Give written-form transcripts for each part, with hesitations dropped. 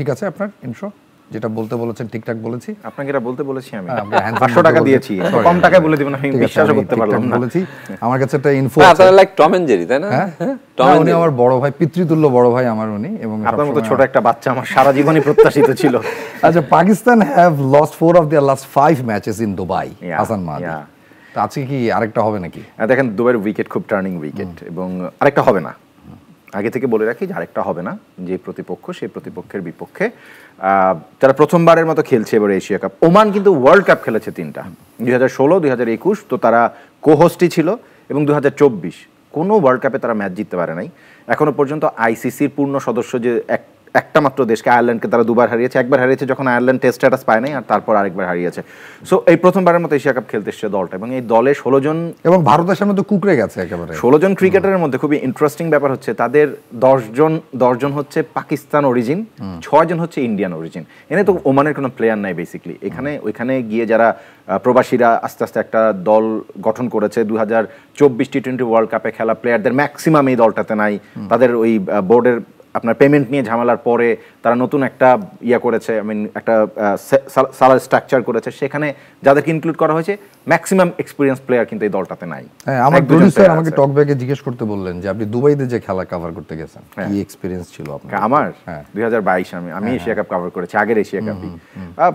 ঠিক আছে আপনার ইন্ট্রো যেটা বলতে বলেছেন ঠিকঠাক বলেছি আপনাকে এটা বলতে বলেছি আমি 500 টাকা দিয়েছি কম টাকায় বলে দিবেন আমি বিশ্বাসও করতে পারলাম না বলেছি আমার কাছে একটা ইনফো আপনারা লাইক টম এন্ড জেরি তাই না উনি আমার বড় ভাই পিতৃতুল্য বড় ভাই আমার উনি এবং আপনার মতো ছোট একটা বাচ্চা আমার সারা জীবনই প্রত্যাশিত ছিল আচ্ছা Pakistan have lost 4 of their last 5 matches in Dubai Hasan Mahadi তো আজকে কি আরেকটা হবে নাকি দেখেন দুবাইয়ের উইকেট খুব টার্নিং উইকেট এবং আরেকটা হবে না আগে থেকে বলে রাখি যে আরেকটা হবে না যে প্রতিপক্ষ সেই প্রতিপক্ষের বিপক্ষে যারা প্রথমবারের মতো খেলছে এবার এশিয়া কাপ ওমান কিন্তু ওয়ার্ল্ড কাপ খেলেছে 3টা 2016 2021 তো তারা কো-হোস্টই ছিল এবং 2024 কোনো ওয়ার্ল্ড কাপে তারা ম্যাচ জিততে পারে নাই এখনো পর্যন্ত আইসিসির পূর্ণ সদস্য যে একটা মাত্র দেশকে আয়ারল্যান্ডকে তারা দুবার হারিয়েছে একবার হারিয়েছে যখন আয়ারল্যান্ড টেস্ট স্ট্যাটাস পায় নাই আর তারপর আরেকবার হারিয়েছে সো এই প্রথমবারের মতো এশিয়া কাপ খেলতে এসেছে দলটা এবং এই দলে 16 জন এবং ভারতের সামনে তো কুকড়ে গেছে একেবারে 16 জন ক্রিকেটারের মধ্যে খুবই ইন্টারেস্টিং ব্যাপার হচ্ছে তাদের 10 জন হচ্ছে পাকিস্তান অরিজিন 6 জন হচ্ছে ইন্ডিয়ান অরিজিন এনে তো ওমানের কোনো প্লেয়ার নাই বেসিক্যালি ওইখানে গিয়ে যারা প্রবাসীরা আস্তে আস্তে একটা দল গঠন করেছে 2024 টি20 ওয়ার্ল্ড কাপে খেলা প্লেয়ারদের ম্যাক্সিমাম এই দলটাতে নাই তাদের ওই বোর্ডের আপনার পেমেন্ট নিয়ে ঝামেলার পরে তারা নতুন একটা করেছে একটা সালারি স্ট্রাকচার করেছে সেখানে যাদেরকে ইনক্লুড করা হয়েছে ম্যাক্সিমাম এক্সপেরিয়েন্স প্লেয়ার কিন্তু এই দলটাতে নাই আমার প্রোডিউসার আমাকে টক ব্যাগে জিজ্ঞেস করতে বললেন যে আপনি দুবাইতে যে খেলা কভার করতে গেছেন কি এক্সপেরিয়েন্স ছিল আপনার আমার 2022 আমি এশিয়া কাপ কভার করেছি আগের এশিয়া কাপই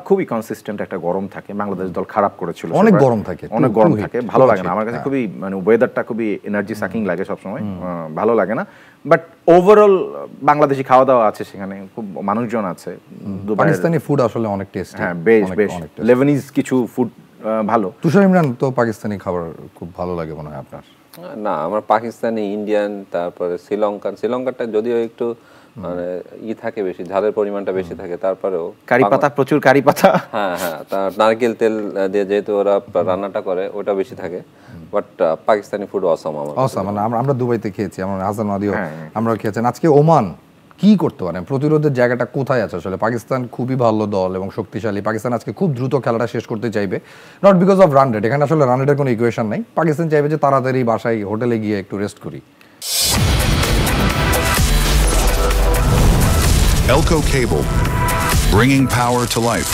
খুবই কনসিস্টেন্ট একটা গরম থাকে বাংলাদেশ দল খারাপ করেছিল অনেক গরম থাকে ভালো লাগে না আমার কাছে খুবই ওয়েদারটা খুবই এনার্জি সাকিং লাগে সবসময় ভালো লাগে না বাট ওভারঅল বাংলাদেশি খাওয়া দাওয়া আছে সেখানে খুব মানুষজন আছে পাকিস্তানি ফুড আসলে অনেক টেস্টি হ্যাঁ বেশ লেবানিজ কিছু ফুড ভালো তুষার ইমরান তো পাকিস্তানি খাবার খুব ভালো লাগে মনে হয় আপনার না আমার পাকিস্তানি ইন্ডিয়ান তারপরে শ্রীলঙ্কাটা যদিও একটু মানে থাকে বেশি ঝালের পরিমাণটা বেশি থাকে তারপরেও প্রচুর কারি পাতা হ্যাঁ তার নারকেল তেল দিয়ে যেহেতু ওরা রান্নাটা করে ওটা বেশি থাকে বাট পাকিস্তানি ফুড অসাম মানে আমরা দুবাইতে খেয়েছি আমরা হাসান মাহাদিও আমরা খেয়েছেন আজকে ওমান কি করতে পারে প্রতিরোধের জায়গাটা কোথায় আছে আসলে পাকিস্তান খুবই ভালো দল এবং শক্তিশালী পাকিস্তান আজকে খুব দ্রুত খেলাটা শেষ করতে চাইবে not because of run rate এখানে আসলে রান রেটের কোনো ইকুয়েশন নাই পাকিস্তান চাইবে যে তাড়াতাড়ি বাসায় হোটেলে গিয়ে একটু রেস্ট করি Elko Cable, bringing power to life.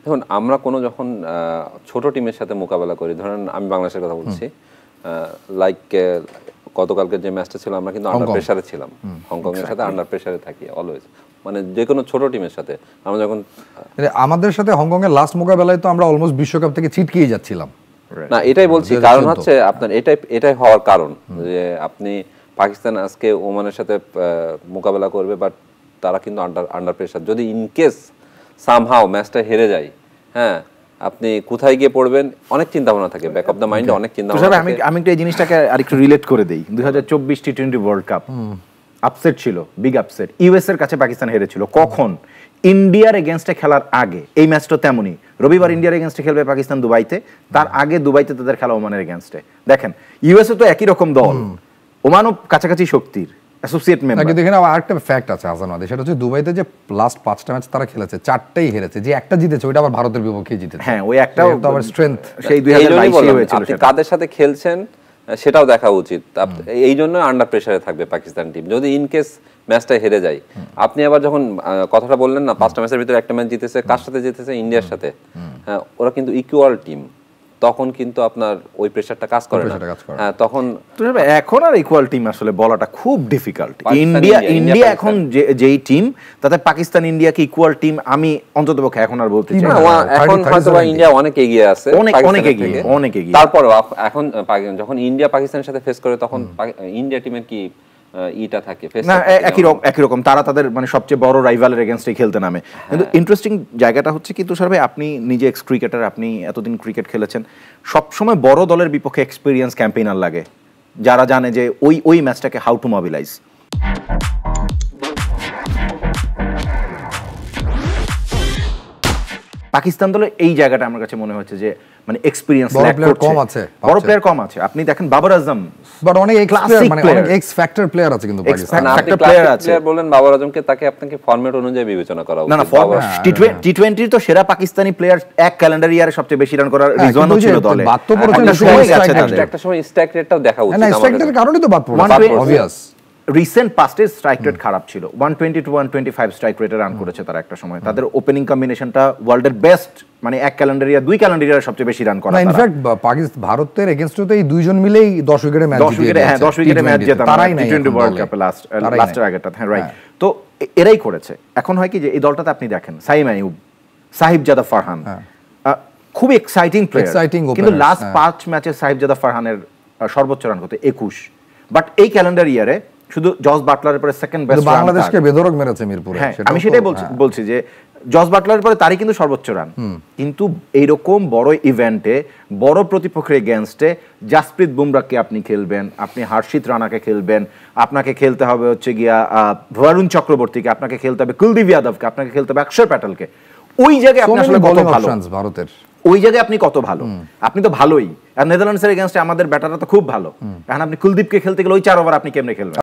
দেখুন আমরা কোনো যখন ছোট টিমের সাথে মোকাবেলা করি ধরেন আমি বাংলাদেশের কথা বলছি লাইক গতকালকে যে ম্যাচটা ছিল আমরা কিন্তু আন্ডার প্রেসারে ছিলাম হংকং এর সাথে আন্ডার প্রেসারে থাকি অলওয়েজ মানে যে কোনো ছোট টিমের সাথে আমরা যখন আমাদের সাথে হংকং এর লাস্ট মোকাবেলায় তো আমরা অলমোস্ট বিশ্বকাপ থেকে ছিটকেই যাচ্ছিলাম না এটাই বলছি কারণ হচ্ছে আপনার এটাই হওয়ার কারণ যে আপনি পাকিস্তান আজকে ওমানের সাথে মোকাবেলা করবে বাট তারা কিন্তু আন্ডার প্রেসার যদি ইনকেস সামহাও ম্যাচটা হেরে যায় হ্যাঁ আপনি কোথায় গিয়ে পড়বেন অনেক চিন্তা ভাবনা থাকে ব্যাক অফ দ্য মাইন্ডে অনেক চিন্তা ভাবনা থাকে আমি একটু এই জিনিসটাকে আরেকটু রিলেট করে দেই 2024 টি20 ওয়ার্ল্ড কাপ আপসেট ছিল বিগ আপসেট ইউএস এর কাছে পাকিস্তান হেরেছিল কখন ইন্ডিয়ার এগেইনস্টে খেলার আগে এই ম্যাচটা তেমনি রবিবার ইন্ডিয়ার এগেইনস্টে খেলবে পাকিস্তান দুবাইতে তার আগে দুবাইতে তাদের খেলা ওমানের এগেইনস্টে দেখেন ইউএসএ তো একই রকম দল ওমানও কাছাকাছি শক্তির অ্যাসোসিয়েট মেম্বার কিন্তু এখানে আরেকটা ফ্যাক্ট আছে হাসান মাহাদি সেটা হচ্ছে দুবাইতে যে লাস্ট 5টা ম্যাচ তারা খেলেছে 4টাই হেরেছে যে একটা জিতেছে ওইটা আবার ভারতের বিপক্ষে জিতেছে হ্যাঁ ওই একটাও তো আবার স্ট্রেংথ সেই 2022 হয়েছিল আপনি কাদের সাথে খেলছেন সেটাও দেখা উচিত এই জন্য আন্ডার প্রেসারে থাকবে পাকিস্তান টিম যদি ইনকেস ম্যাচটা হেরে যায় আপনি আবার যখন কথাটা বললেন না 5টা ম্যাচের ভিতরে একটা ম্যাচ জিতেছে কার সাথে জিতেছে ইন্ডিয়ার সাথে হ্যাঁ ওরা কিন্তু ইকুয়াল টিম তখন কিন্তু আপনার ওই প্রেসারটা কাজ করে না হ্যাঁ তখন এখন আর ইকুয়াল টিম আসলে বলাটা খুব ডিফিকাল্ট ইন্ডিয়া এখন যেই টিম তাতে পাকিস্তান ইন্ডিয়াকে ইকুয়াল টিম আমি অন্ততপক্ষে এখন আর বলতে চাই না এখন হয়তো ইন্ডিয়া অনেক এগিয়ে আছে অনেক এগিয়ে তারপর এখন যখন ইন্ডিয়া পাকিস্তানের সাথে ফেস করে তখন ইন্ডিয়া টিমের কি ইটা থাকে না একই রকম তারা তাদের মানে সবচেয়ে বড় রাইভালের এগেইনস্টে খেলতে নামে কিন্তু ইন্টারেস্টিং জায়গাটা হচ্ছে কি তুষার ভাই আপনি নিজে এক্স ক্রিকেটার আপনি এতদিন ক্রিকেট খেলেছেন সবসময় বড় দলের বিপক্ষে এক্সপেরিয়েন্স ক্যাম্পেইনার লাগে যারা জানে যে ওই ম্যাচটাকে হাউ টু মোবিলাইজ পাকিস্তান দলের এই জায়গাটা আমার কাছে মনে হচ্ছে যে মানে এক্সপেরিয়েন্স বড় প্লেয়ার কম আছে আপনি দেখেন বাবর আজম বাট অনেক এক্স ফ্যাক্টর প্লেয়ার আছে কিন্তু পাকিস্তান ফ্যাক্টর প্লেয়ার বলেন বাবর আজমকে তাকে আপনাকে ফরম্যাট অনুযায়ী বিবেচনা করা উচিত না টি20 তো সেরা পাকিস্তানি প্লেয়ার এক ক্যালেন্ডার ইয়ারে সবচেয়ে বেশি রান করার রিজনও ছিল দলে একটা সময় স্ট্রাইক রেটটাও দেখা উচিত না স্ট্রাইক রেটের কারণেই তো বাদ পড়ল অবভিয়াস রিসেন্ট পাস্টের স্ট্রাইক রেট খারাপ ছিল, 120 to 125 স্ট্রাইক রেটে রান করেছে তারা একটা সময়। তাদের ওপেনিং কম্বিনেশনটা ওয়ার্ল্ডের বেস্ট, মানে এক ক্যালেন্ডার ইয়ার 2 ক্যালেন্ডার ইয়ারে সবচেয়ে বেশি রান করা। ইনফ্যাক্ট পাকিস্তান ভারতের এগেইনস্টে তো এই দুইজন মিলেই 10 উইকেটে ম্যাচ জিতে, হ্যাঁ 10 উইকেটে ম্যাচ জেতা তারাই নাই টি20 ওয়ার্ল্ড কাপে লাস্টের আগেটা, হ্যাঁ রাইট। তো এরাই করেছে। এখন হয় কি যে এই দলটাতে আপনি দেখেন সাইম আইয়ুব, সাহিবজাদা ফারহান, খুব এক্সাইটিং প্লেয়ার, কিন্তু লাস্ট 5 ম্যাচে সাহিবজাদা ফারহানের সর্বোচ্চ রান কত 21। বাট এই ক্যালেন্ডার ইয়ারে শুধু জস বাটলারের পরে সেকেন্ড বেস্ট রান, বাংলাদেশকে বেদরক মেরেছে মিরপুরে। হ্যাঁ আমি সেটাই বলছি যে জস বাটলারের পরে তারই কিন্তু সর্বোচ্চ রান। কিন্তু এইরকম বড় ইভেন্টে বড় প্রতিপক্ষের এগেইনস্টে জাসপ্রীত বুমরাহকে আপনি খেলবেন, আপনি হর্ষিত রানাকে খেলবেন, আপনাকে খেলতে হবে হচ্ছে গিয়া বরুণ চক্রবর্তীকে, আপনাকে খেলতে হবে কুলদীপ যাদবকে, আপনাকে খেলতে হবে অক্ষর প্যাটেলকে। ওই জায়গায় আপনি আসলে কত ভালো ভারতের, ওই জায়গায় আপনি কত ভালো, আপনি তো ভালোই। আর নেদারল্যান্ডসের এগেইনস্টে আমাদের ব্যাটাররা তো খুব ভালো, এখন আপনি কুলদীপকে খেলতে গেলে ওই 4 ওভার আপনি কেমনে খেলবেন?